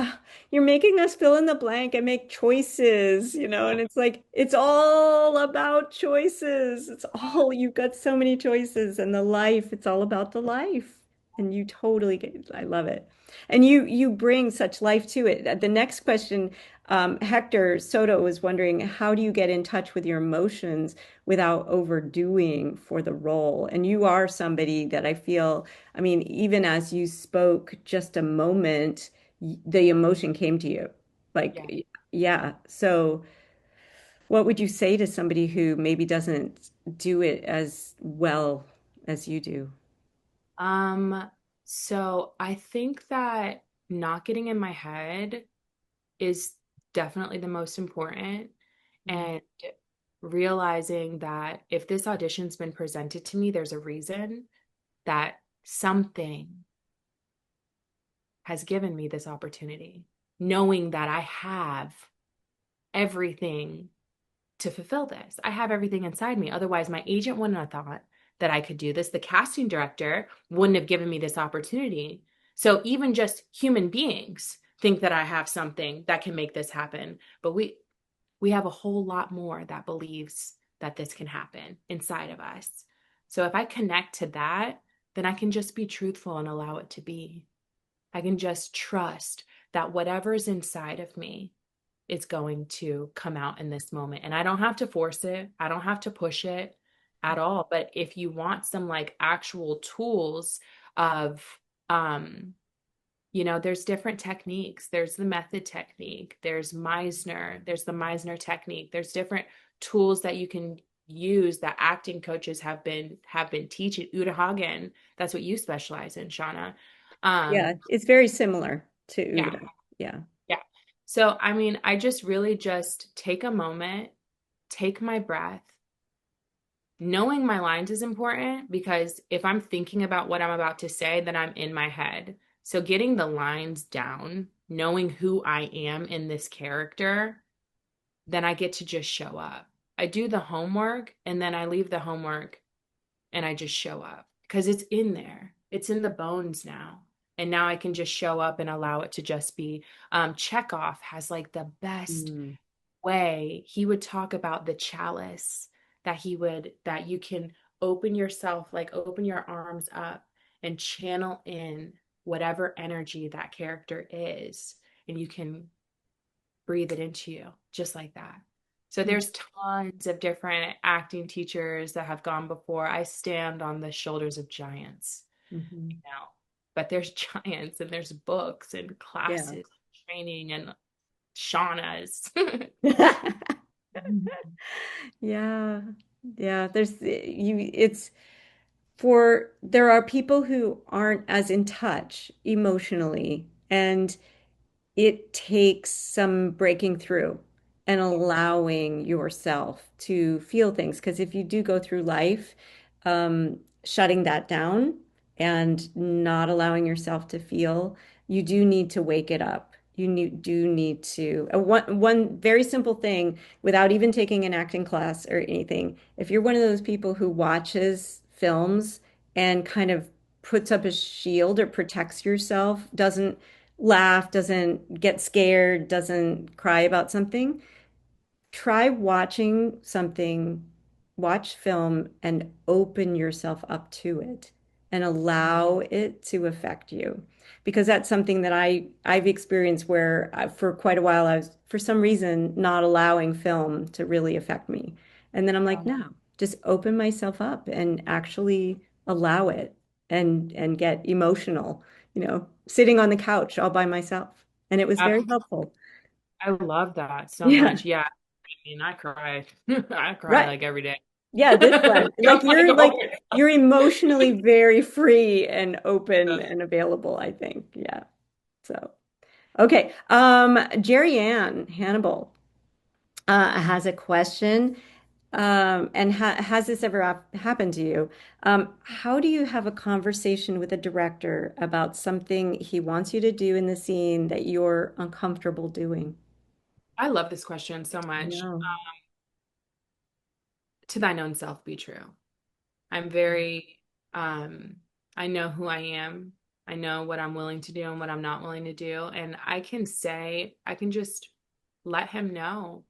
you're making us fill in the blank and make choices, and it's like it's all about choices. It's all you've got so many choices, and the life, it's all about the life. And you totally get, I love it. And you bring such life to it. The next question Hector Soto was wondering, how do you get in touch with your emotions without overdoing for the role? And you are somebody that I feel, I mean, even as you spoke just a moment, the emotion came to you. Like, Yeah. yeah. So, what would you say to somebody who maybe doesn't do it as well as you do? Um, so I think that not getting in my head is definitely the most important. Mm. And realizing that if this audition's been presented to me, there's a reason that something has given me this opportunity, knowing that I have everything to fulfill this. I have everything inside me. Otherwise, my agent wouldn't have thought that I could do this. The casting director wouldn't have given me this opportunity. So even just human beings think that I have something that can make this happen. But we have a whole lot more that believes that this can happen inside of us. So if I connect to that, then I can just be truthful and allow it to be. I can just trust that whatever's inside of me is going to come out in this moment. And I don't have to force it, I don't have to push it at all. But if you want some like actual tools of, um, there's different techniques. There's the method technique, there's Meisner, there's the Meisner technique. There's different tools that you can use that acting coaches have been teaching. Uta Hagen, that's what you specialize in, Shauna. Yeah, Um, it's very similar to yeah, Uda. Yeah. yeah. So, I mean, I just really just take a moment, take my breath. Knowing my lines is important because if I'm thinking about what I'm about to say, then I'm in my head. So, getting the lines down, knowing who I am in this character, then I get to just show up. I do the homework and then I leave the homework and I just show up because it's in there. It's in the bones now. And now I can just show up and allow it to just be. Chekhov has like the best Mm. way. He would talk about the chalice that you can open yourself, like open your arms up and channel in whatever energy that character is. And you can breathe it into you just like that. So there's tons of different acting teachers that have gone before. I stand on the shoulders of giants Mhm. now, but there's giants and there's books and Yeah. classes, training and Shauna's. Yeah. Yeah. It's there are people who aren't as in touch emotionally, and it takes some breaking through and allowing yourself to feel things. Because if you do go through life, shutting that down and not allowing yourself to feel, you do need to wake it up. Do need to, one very simple thing without even taking an acting class or anything. If you're one of those people who watches films and kind of puts up a shield or protects yourself, doesn't laugh, doesn't get scared, doesn't cry about something, try watching something, watch film and open yourself up to it and allow it to affect you. Because that's something that I've experienced where for quite a while I was for some reason not allowing film to really affect me. And then I'm like, no, just open myself up and actually allow it and get emotional, sitting on the couch all by myself. And it was very I helpful. love that so Yeah. much. Yeah. I mean, I cry. I cry Right. like every day. Yeah, this one. I'm Like like, oh, you're emotionally very free and open and available, I think. Yeah. So, okay. Jerry Ann Hannibal has a question. And has this ever happened to you? How do you have a conversation with a director about something he wants you to do in the scene that you're uncomfortable doing? I love this question so I much. know. To thine own self be true. I'm very, um, I know who I am. I know what I'm willing to do and what I'm not willing to do. And I can just let him know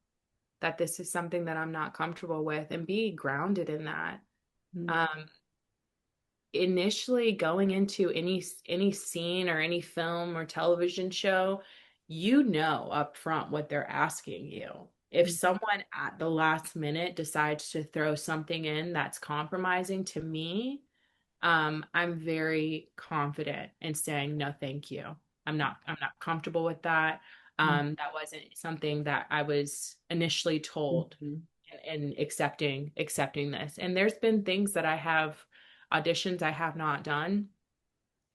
that this is something that I'm not comfortable with and be grounded in that. Mm. Um, Initially going into any scene or any film or television show, you know up front what they're asking you. If Mm. someone at the last minute decides to throw something in that's compromising to me, I'm very confident in saying no, thank you. I'm not comfortable with that. That wasn't something that I was initially told Mhm. and accepting this. And there's been things that I have auditions I have not done,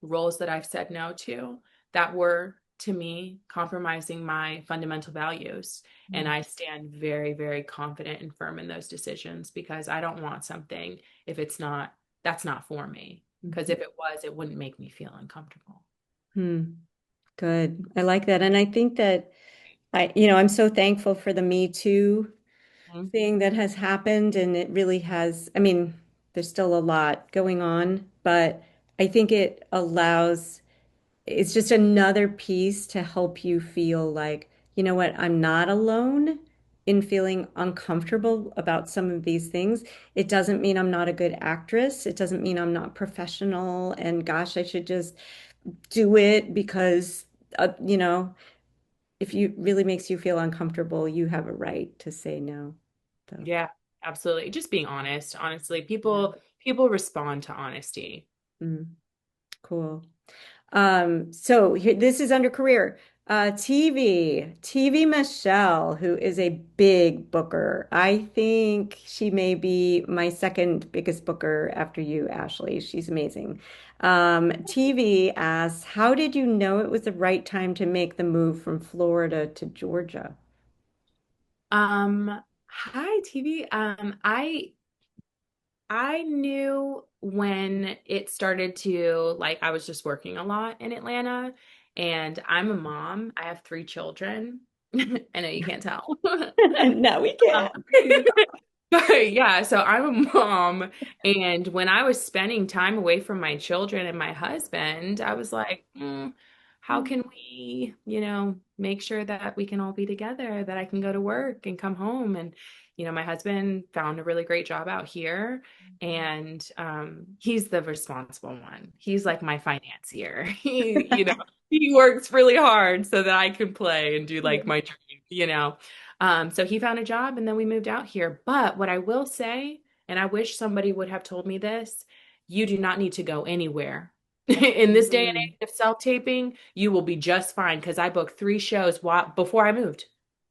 roles that I've said no to that were to me compromising my fundamental values. And I stand very, very confident and firm in those decisions because I don't want something if it's not, that's not for me. Because Mhm. if it was, it wouldn't make me feel uncomfortable. Hmm. Good. I like that. And I think that I'm so thankful for the Me Too Mhm. thing that has happened. And it really has, I mean, there's still a lot going on, but I think it's just another piece to help you feel like, you know what, I'm not alone in feeling uncomfortable about some of these things. It doesn't mean I'm not a good actress. It doesn't mean I'm not professional. And gosh, I should just do it because, you know, if you really makes you feel uncomfortable, you have a right to say no. So, Yeah, absolutely. Just being honest. Honestly, yeah. people respond to honesty. Mm, cool. So here, this is under career. TV Michelle, who is a big booker. I think she may be my second biggest booker after you, Ashley. She's amazing. TV asks, how did you know it was the right time to make the move from Florida to Georgia? Hi TV. I knew when it started to, like, I was just working a lot in Atlanta, and I'm a mom. I have three children. I know you can't tell. No, we Um, can't. but yeah, so I'm a mom, and when I was spending time away from my children and my husband, I was like, how can we, make sure that we can all be together, that I can go to work and come home? And, my husband found a really great job out here, and he's the responsible one. He's like my financier. He works really hard so that I can play and do like my dream. So he found a job and then we moved out here. But what I will say, and I wish somebody would have told me this, you do not need to go anywhere. In this day and Mhm. age of self-taping, you will be just fine because I booked three shows before I moved.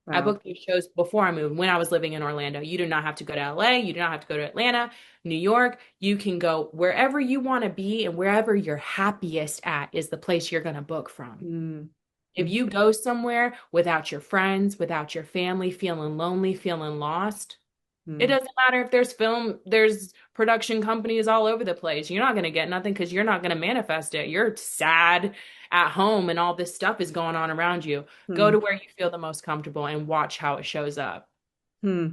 I Wow. booked these shows before I moved when I was living in Orlando. You do not have to go to LA. You do not have to go to Atlanta, New York. You can go wherever you want to be, and wherever you're happiest at is the place you're going to book from. Mm. If you go somewhere without your friends, without your family, feeling lonely, feeling lost, it Mhm. doesn't matter if there's production companies all over the place. You're not going to get nothing because you're not going to manifest it. You're sad at home and all this stuff is going on around you. Go Hmm. to where you feel the most comfortable and watch how it shows up. Hmm.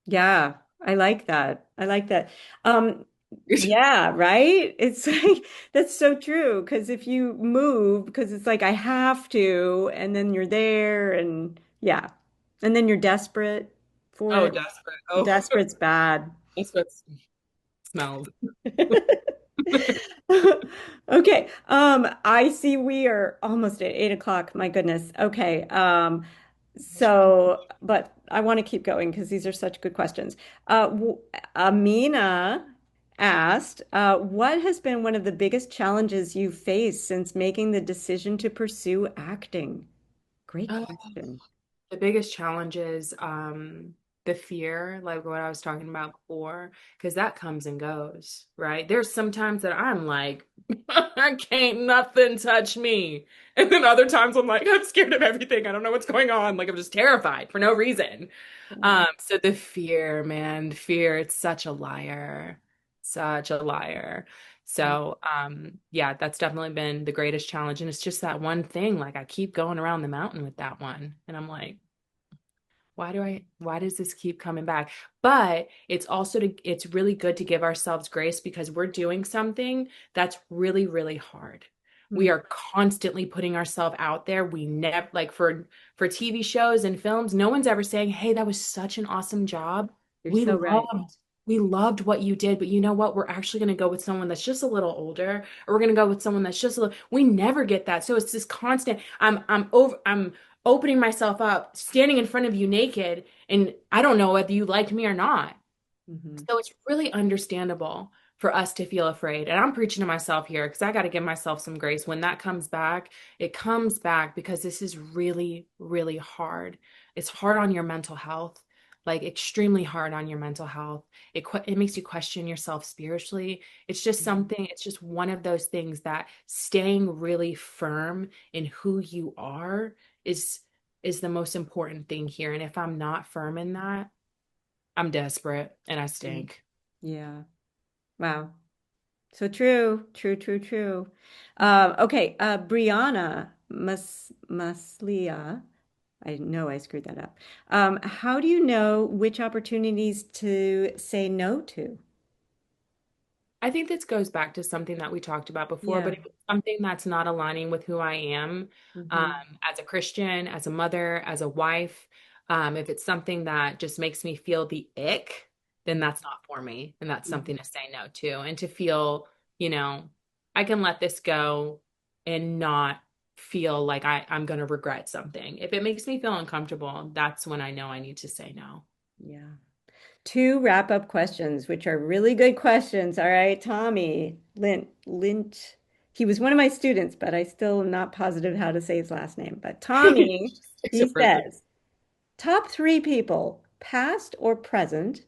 Yeah, I like that. I like that. Um, yeah, right? It's like that's so true. Because if you move, because it's like I have to, and then you're there, and yeah, and then you're desperate for Oh, it. desperate. Oh, Desperate's bad. that's what smells. Okay. I see we are almost at 8 o'clock. My goodness. Okay. But I want to keep going because these are such good questions. Amina asked, what has been one of the biggest challenges you've faced since making the decision to pursue acting? Great question. The biggest challenge is the fear, like what I was talking about before, because that comes and goes, right? There's some times that I'm like, I can't nothing touch me. And then other times I'm like, I'm scared of everything. I don't know what's going on. Like I'm just terrified for no reason. So the fear, man, fear, it's such a liar. Such a liar. So, yeah, that's definitely been the greatest challenge. And it's just that one thing. Like I keep going around the mountain with that one. And I'm like, why does this keep coming back? But it's really good to give ourselves grace because we're doing something that's really, really hard. We Mm, are constantly putting ourselves out there. We never like for TV shows and films, no one's ever saying, "Hey, that was such an awesome job. you're We so right. loved we loved what you did, but you know what? We're actually going to go with someone that's just a little older, or we're going to go with someone that's just a little, we never get that. So it's this constant, I'm opening myself up, standing in front of you naked, and I don't know whether you liked me or not. Hmm. So it's really understandable for us to feel afraid. And I'm preaching to myself here because I got to give myself some grace. When that comes back, it comes back because this is really, really hard. It's hard on your mental health, like extremely hard on your mental health. It makes you question yourself spiritually. It's just something, it's just one of those things that staying really firm in who you are is is the most important thing here. And if I'm not firm in that, I'm desperate and I Mm. stink. Yeah. Wow. So true, true, true, true. Okay, Brianna Maslia. I know I screwed that up. How do you know which opportunities to say no to? I think this goes back to something that we talked about before, but Yeah. if it's something that's not aligning with who I am, um, Hmm. as a Christian, as a mother, as a wife, if it's something that just makes me feel the ick, then that's not for me. And that's something to say no to. And to feel, you know, I can let this go and not feel like I'm going to regret something. If it makes me feel uncomfortable, that's when I know I need to say no. Yeah. Two wrap-up questions, which are really good questions. All right, Tommy Lint. He was one of my students, but I still am not positive how to say his last name. But Tommy, It's he a person. says, top three people, past or present,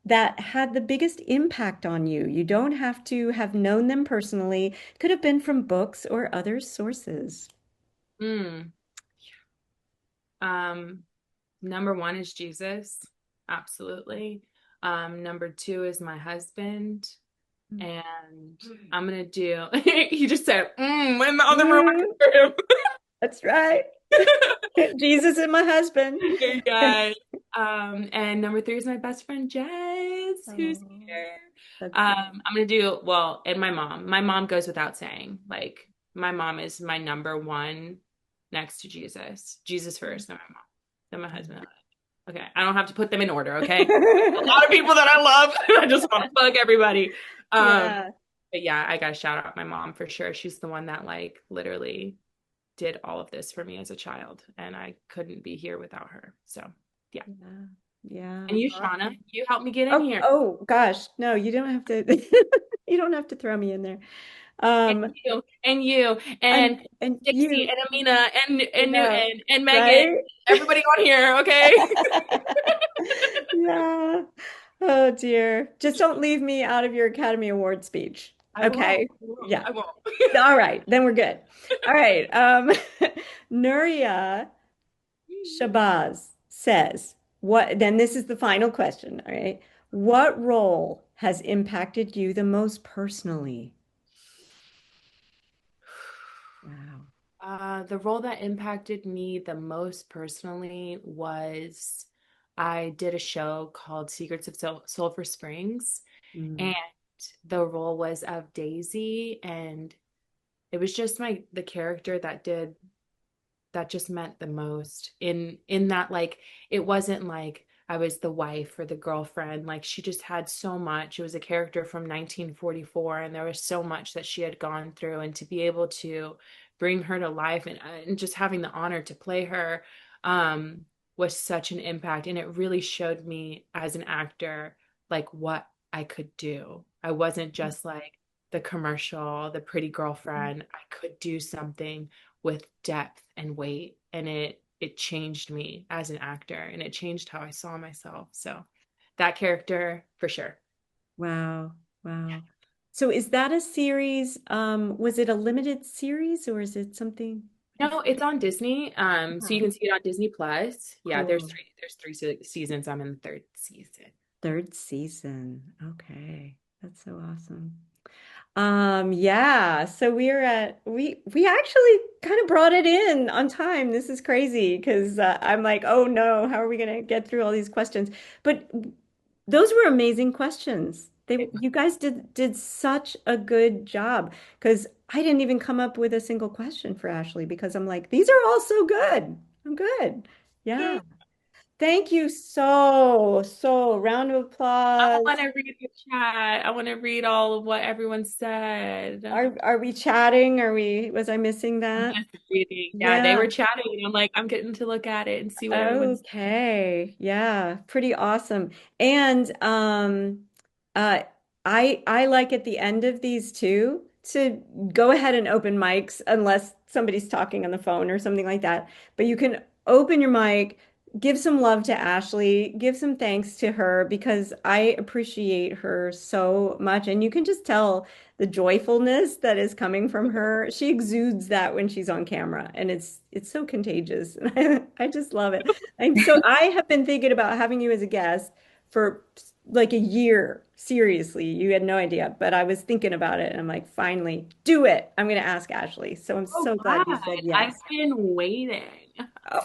that had the biggest impact on you. You don't have to have known them personally. Could have been from books or other sources. Mm. Um, Number one is Jesus. Absolutely. Number two is my husband. And I'm gonna do, he just said, in the other room, I Mm, can hear him. that's right. Jesus and my husband. Okay, guys. And number three is my best friend Jess, who's Oh, here. that's so. I'm gonna do, well, and my mom. My mom goes without saying. Like, my mom is my number one next to Jesus. Jesus first, then my mom, then my husband. Okay, I don't have to put them in order, okay? A lot of people that I love. I just want to bug everybody. Um, Yeah. but yeah, I gotta shout out my mom for sure. She's the one that like literally did all of this for me as a child, and I couldn't be here without her. So yeah. Yeah. Yeah. And you, Shauna, Awesome. you helped me get in Oh, here. oh gosh. No, you don't have to you don't have to throw me in there. And Um, you, and and Dixie, you, and Amina, I and know, Newton, and Megan, right? everybody on here, okay? Yeah. Oh dear. Just don't leave me out of your Academy Award speech. I won't. Okay. I won't. Yeah. I won't. All right. Then we're good. All right. Nuria Shabazz says, what, then this is the final question. All right. What role has impacted you the most personally? Wow. The role that impacted me the most personally was I did a show called Secrets of Sulphur Springs, Mm. and the role was of Daisy, and it was just the character that just meant the most in that, like, it wasn't like I was the wife or the girlfriend. Like, she just had so much. It was a character from 1944, and there was so much that she had gone through, and to be able to bring her to life, and just having the honor to play her, um was such an impact, and it really showed me as an actor like what I could do. I wasn't just like the commercial, the pretty girlfriend. I could do something with depth and weight, and it changed me as an actor, and it changed how I saw myself. So that character for sure. Wow. Wow. So is that a series? Was it a limited series or is it something? No, it's on Disney. So Wow. you can see it on Disney Plus. Yeah, Cool. there's three seasons. I'm in the third season. Third season. Okay. That's so awesome. Yeah, so we actually kind of brought it in on time. This is crazy because I'm like, oh no, how are we gonna get through all these questions? But those were amazing questions. You guys did such a good job because I didn't even come up with a single question for Ashley because I'm like, these are all so good. I'm good. Yeah. Thank you so. Round of I applause. want to read the chat. I want to read all of what everyone said. Are we chatting? Was I missing I'm that? just reading. Yeah, they Yeah. were chatting, and I'm like, I'm getting to look at it and see what everyone's. Okay. Yeah, pretty awesome. And uh I like at the end of these two to go ahead and open mics unless somebody's talking on the phone or something like that. But you can open your mic, give some love to Ashley, give some thanks to her because I appreciate her so much. And you can just tell the joyfulness that is coming from her. She exudes that when she's on camera, and it's so contagious. I just love it. I have been thinking about having you as a guest for like a year. Seriously, you had no idea, but I was thinking about it and I'm like, finally, do it. I'm going to ask Ashley. So I'm Oh so glad you God, said I've yes. been waiting. Oh,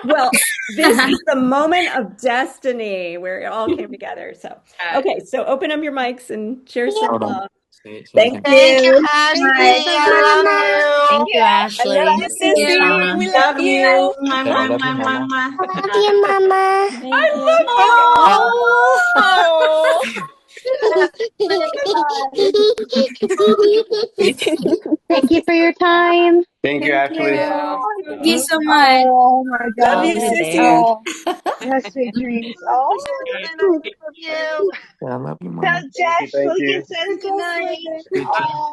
well, this is the moment of destiny where it all came together. So, Uh, okay, so open up your mics and share some Hold on. love. Say it so we Thank can. Thank you, you. Ashley. Thank you so I love much. you. Thank you, I love Ashley. you, Thank Thank you, Sissy. you. Shauna. We Love love you. you. Mwah, Okay, I mwah, love you, mwah, Mama. mwah, I mwah. love you, Mama. Thank I you. Oh. Thank you for your time. Thank you, Thank Ashley. you. love Thank you you. so much. Oh my Love God. you, Leave it Sissy. there. Oh, yes, sweet dreams. Oh, I love you. Yeah, I love you, Tell Mama. Josh Thank we can you. say goodnight. Sweet Oh,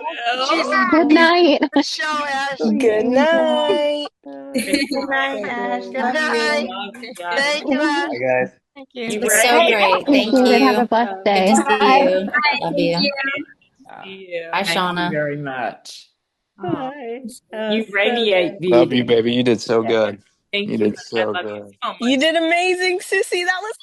she's Will. Good the night. show, Ashley. dreams. Good Aw, night. Thank Good night, so Ash. great. Good Love night. you. you. Love you guys. Thank you, Ash. Bye, guys. Thank you. You It was so ready? great. Thank Thank you and have a you. blessed Good to day. see you. Love Thank you. you. See you. Bye, Thank you Shauna. very much. Oh, Hi. You So good. radiate Love you, beauty. baby. You did so Yeah. good. thank You you. did I so love you good. so You much. did amazing, Sissy. That was